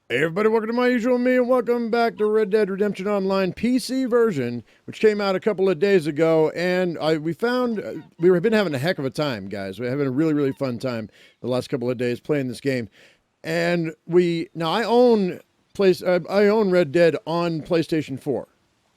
Hey everybody, welcome to my usual me and welcome back to Red Dead Redemption Online PC version, which came out a couple of days ago. And we found we've been having a heck of a time, guys. We're having a really fun time the last couple of days playing this game. And I own I own Red Dead on PlayStation 4.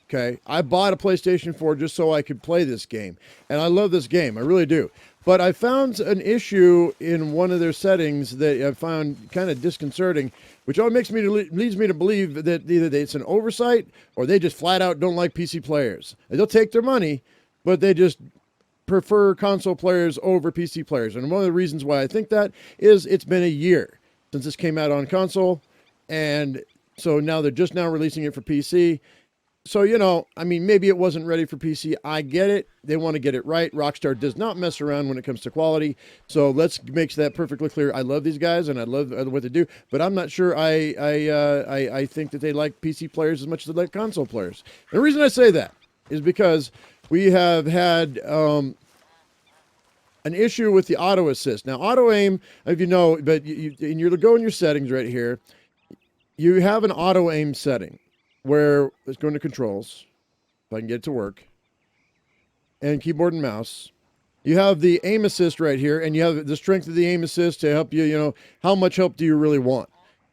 Okay, I bought a PlayStation 4 just so I could play this game, and I love this game. I really do. But I found an issue in one of their settings that I found kind of disconcerting, which all leads me to believe that either it's an oversight or they just flat out don't like PC players. They'll take their money, but they just prefer console players over PC players. And one of the reasons why I think that is it's been a year since this came out on console, and so now they're just now releasing it for PC. So, maybe it wasn't ready for PC. I get it. They want to get it right. Rockstar does not mess around when it comes to quality. So let's make that perfectly clear. I love these guys and I love what they do, but I'm not sure I think that they like PC players as much as they like console players. And the reason I say that is because we have had an issue with the auto assist. Now, auto aim, if you know, but you go in your settings right here, you have an auto aim setting where let's go into controls, if I can get it to work, and keyboard and mouse. You have the aim assist right here, and you have the strength of the aim assist to help you, how much help do you really want?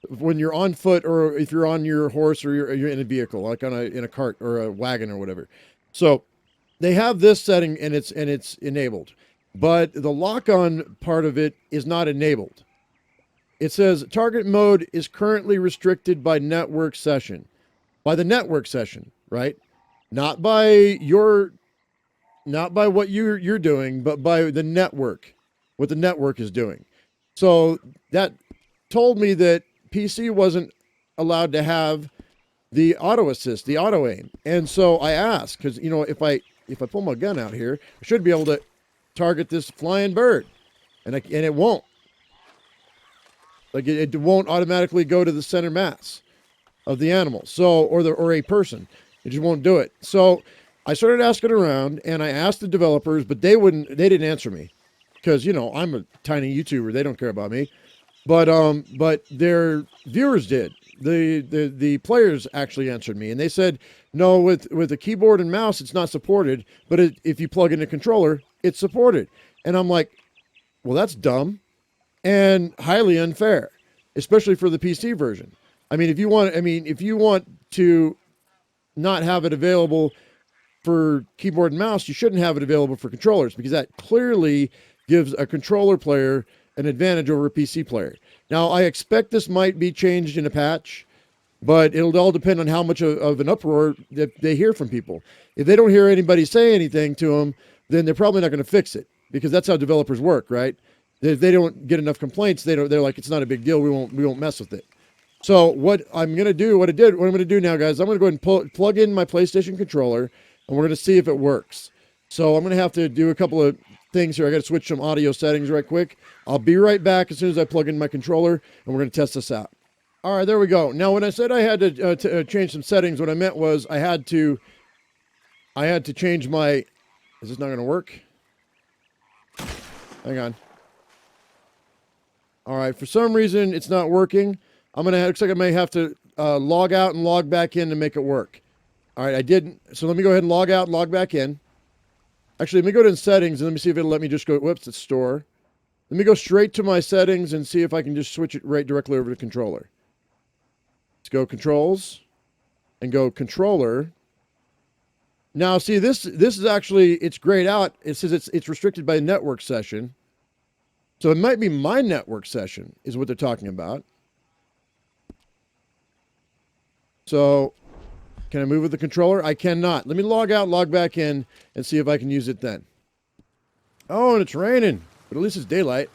When you're on foot or if you're on your horse or you're in a vehicle, like in a cart or a wagon or whatever. So they have this setting and it's enabled, but the lock-on part of it is not enabled. It says target mode is currently restricted by network session. By the network session, right? Not by what you're doing, but by the network, what the network is doing. So that told me that PC wasn't allowed to have the auto assist, the auto aim. And so I asked, because if I pull my gun out here, I should be able to target this flying bird, and it won't. Like it won't automatically go to the center mass of the animal, or a person. It just won't do it. So I started asking around, and I asked the developers, but they didn't answer me, because I'm a tiny YouTuber. They don't care about me, but their viewers did. The players actually answered me, and they said no, with the keyboard and mouse it's not supported, but if you plug in a controller it's supported. And I'm like, well, that's dumb and highly unfair, especially for the PC version. If you want to not have it available for keyboard and mouse, you shouldn't have it available for controllers, because that clearly gives a controller player an advantage over a PC player. Now, I expect this might be changed in a patch, but it'll all depend on how much of an uproar that they hear from people. If they don't hear anybody say anything to them, then they're probably not going to fix it, because that's how developers work, right? If they don't get enough complaints, they're like, it's not a big deal. We won't mess with it. So what I'm going to do now, guys, I'm going to go ahead and plug in my PlayStation controller, and we're going to see if it works. So I'm going to have to do a couple of things here. I got to switch some audio settings right quick. I'll be right back as soon as I plug in my controller, and we're going to test this out. All right, there we go. Now, when I said I had to change some settings, what I meant was I had to change my... Is this not going to work? Hang on. All right, for some reason, it's not working. Looks like I may have to log out and log back in to make it work. All right, I didn't. So let me go ahead and log out and log back in. Actually, let me go to settings and let me see if it'll let me just go, whoops, it's store. Let me go straight to my settings and see if I can just switch it right directly over to controller. Let's go controls and go controller. Now, see, this is actually, it's grayed out. It says it's restricted by network session. So it might be my network session is what they're talking about. So, can I move with the controller? I cannot. Let me log out, log back in, and see if I can use it then. Oh, and it's raining, but at least it's daylight.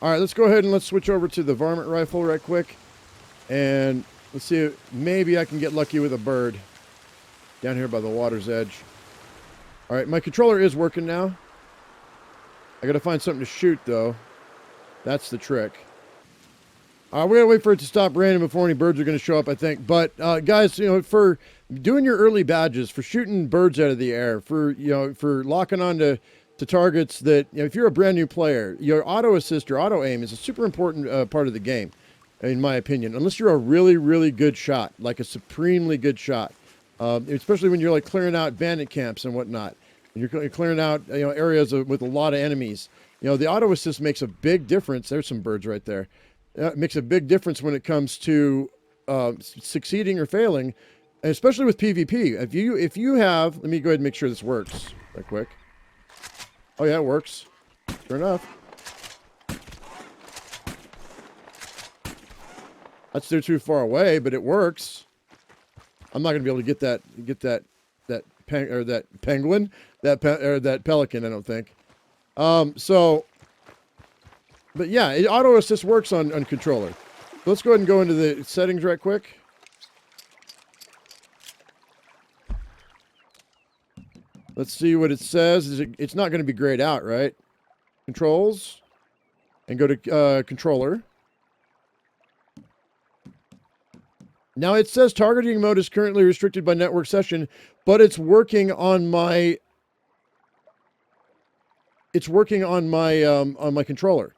All right, let's go ahead and let's switch over to the varmint rifle right quick. And let's see if maybe I can get lucky with a bird down here by the water's edge. All right, my controller is working now. I got to find something to shoot, though. That's the trick. We're going to wait for it to stop raining before any birds are going to show up, I think. But, guys, for doing your early badges, for shooting birds out of the air, for locking on to targets that, if you're a brand new player, your auto assist or auto aim is a super important part of the game. in my opinion, unless you're a really, really good shot, like a supremely good shot, especially when you're like clearing out bandit camps and whatnot. And you're clearing out areas with a lot of enemies. The auto assist makes a big difference. There's some birds right there. It makes a big difference when it comes to succeeding or failing, especially with PvP. If you have, let me go ahead and make sure this works right quick. Oh yeah, it works. Sure enough. That's still too far away, but it works. I'm not gonna be able to get that penguin, that pelican. I don't think. But yeah, auto assist works on controller. So let's go ahead and go into the settings right quick. Let's see what it says. It's not going to be grayed out, right? Controls, and go to controller. Now it says targeting mode is currently restricted by network session, but it's working on my. It's working on my controller.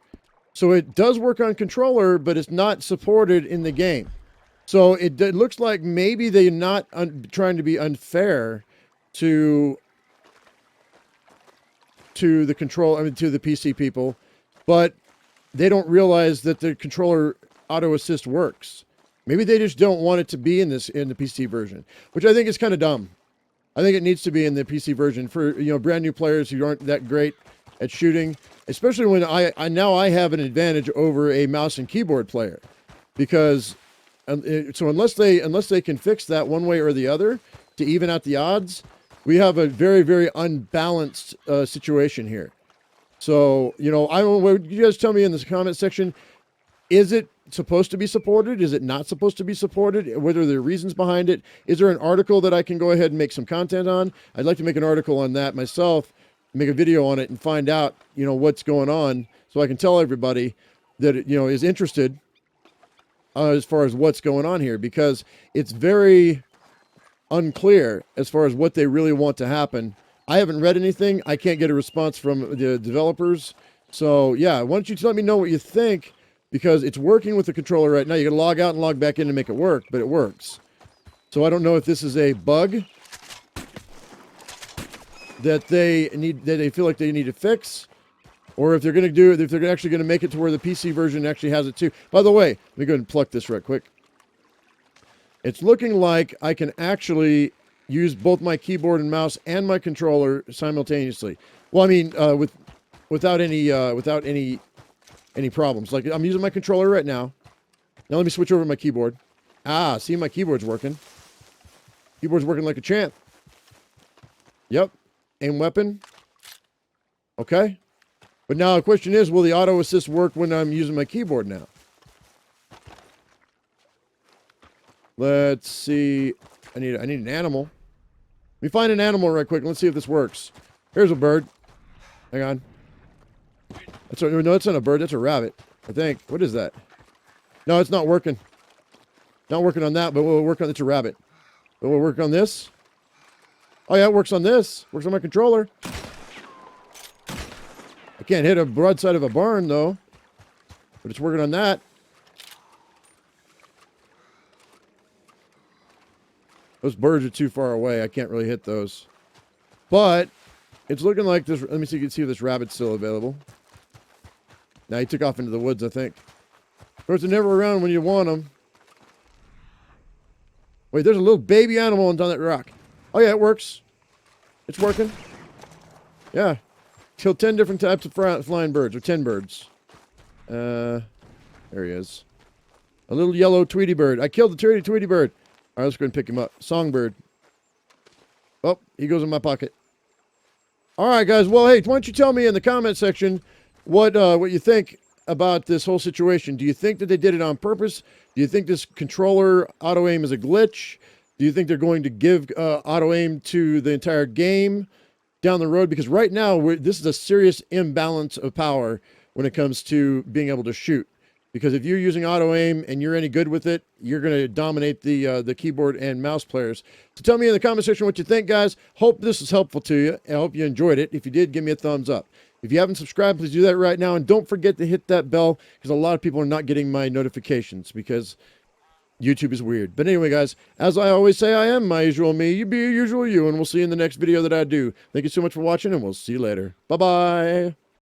So it does work on controller, but it's not supported in the game. So it looks like maybe they're not trying to be unfair to the to the PC people, but they don't realize that the controller auto assist works. Maybe they just don't want it to be in the PC version, which I think is kind of dumb. I think it needs to be in the PC version for brand new players who aren't that great at shooting, especially when I have an advantage over a mouse and keyboard player, because so unless they can fix that one way or the other to even out the odds, we have a very, very unbalanced situation here. So I don't know, you guys tell me in the comment section, is it supposed to be supported? Is it not supposed to be supported? What are the reasons behind it? Is there an article that I can go ahead and make some content on? I'd like to make an article on that myself, make a video on it, and find out, what's going on, so I can tell everybody that is interested as far as what's going on here, because it's very unclear as far as what they really want to happen. I haven't read anything. I can't get a response from the developers. So yeah, why don't you let me know what you think, because it's working with the controller right now. You can log out and log back in to make it work, but it works. So I don't know if this is a bug that they feel like they need to fix, or if they're going to do it, if they're actually going to make it to where the PC version actually has it too. By the way, let me go ahead and pluck this right quick. It's looking like I can actually use both my keyboard and mouse and my controller simultaneously. Well, I mean, without any problems. Like, I'm using my controller right now. Now let me switch over to my keyboard. See, my keyboard's working. Keyboard's working like a champ. Yep. Aim weapon. Okay. But now the question is, will the auto assist work when I'm using my keyboard now? Let's see. I need an animal. Let me find an animal right quick. Let's see if this works. Here's a bird. Hang on. No, it's not a bird. That's a rabbit, I think. What is that? No, it's not working. Not working on that, but we'll work on. It's a rabbit. But we'll work on this. Oh yeah, it works on this. Works on my controller. I can't hit a broadside of a barn though, but it's working on that. Those birds are too far away. I can't really hit those. But it's looking like this. Let me see. You can see if this rabbit's still available. Now he took off into the woods, I think. Of course, they're never around when you want them. Wait, there's a little baby animal on that rock. Oh yeah, it works. It's working. Yeah. Killed 10 different types of flying birds, or 10 birds. There he is. A little yellow Tweety bird. I killed the Tweety bird. All right, let's go and pick him up. Songbird. Oh, he goes in my pocket. All right, guys. Well, hey, why don't you tell me in the comment section what you think about this whole situation? Do you think that they did it on purpose? Do you think this controller auto aim is a glitch? Do you think they're going to give auto aim to the entire game down the road? Because right now, this is a serious imbalance of power when it comes to being able to shoot. Because if you're using auto aim and you're any good with it, you're going to dominate the keyboard and mouse players. So tell me in the comment section what you think, guys. Hope this was helpful to you. I hope you enjoyed it. If you did, give me a thumbs up. If you haven't subscribed, please do that right now. And don't forget to hit that bell because a lot of people are not getting my notifications because YouTube is weird. But anyway, guys, as I always say, I am my usual me. You be your usual you, and we'll see you in the next video that I do. Thank you so much for watching, and we'll see you later. Bye-bye.